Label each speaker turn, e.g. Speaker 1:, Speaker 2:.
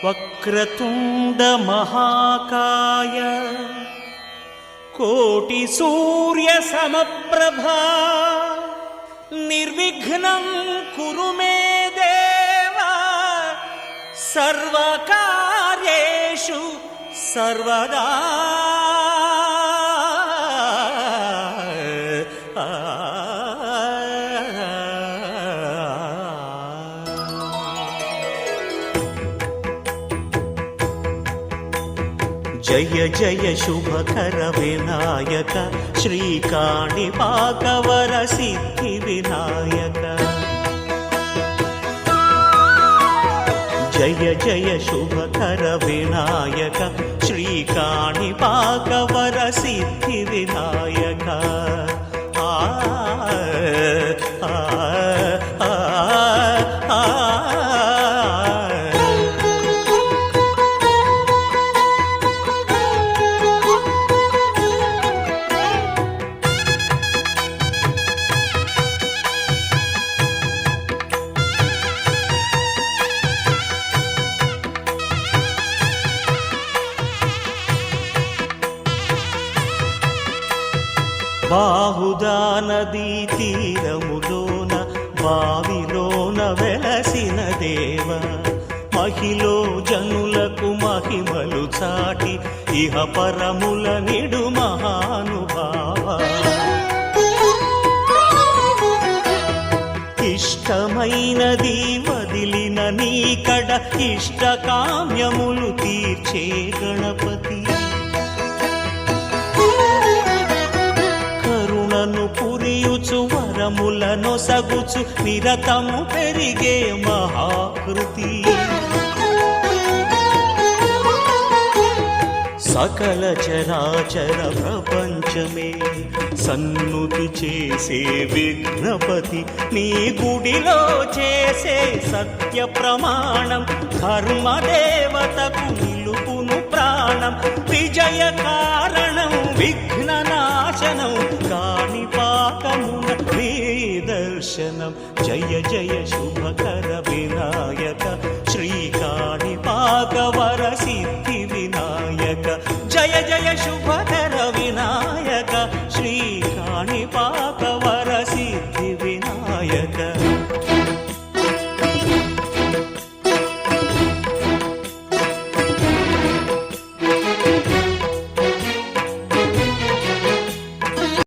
Speaker 1: వక్రతుండ మహాకాయ కోటి సూర్య సమప్రభా నిర్విఘ్నం కురు మే దేవ సర్వకార్యేషు సర్వదా. జయ జయ శుభకర వినాయక శ్రీకాణిపాకవర సిద్ధి వినాయక. జయ జయ శుభకర వినాయక శ్రీకాణిపాకవర సిద్ధి వినాయక. ఆ బాహుదా నదీ తీరములోన బావిలోన వెలసిన దేవ మహిలో జనులకు మహిమలు చాటి ఇహ పరముల నిడు మహానుభావ. ఇష్టమైనది వదిలిన నీకడ ఇష్ట కామ్యములు తీర్చే గణపతి. పురియుచు వరములను సగుచు నిరతము పెరిగే మహాకృతి. సకల చరాచర ప్రపంచమే సన్నుతి చేసే విఘ్నపతి నీ గుడిలో చేసే సత్య ప్రమాణం ధర్మదేవతకు నిలుపును ప్రాణం. విజయ కారణం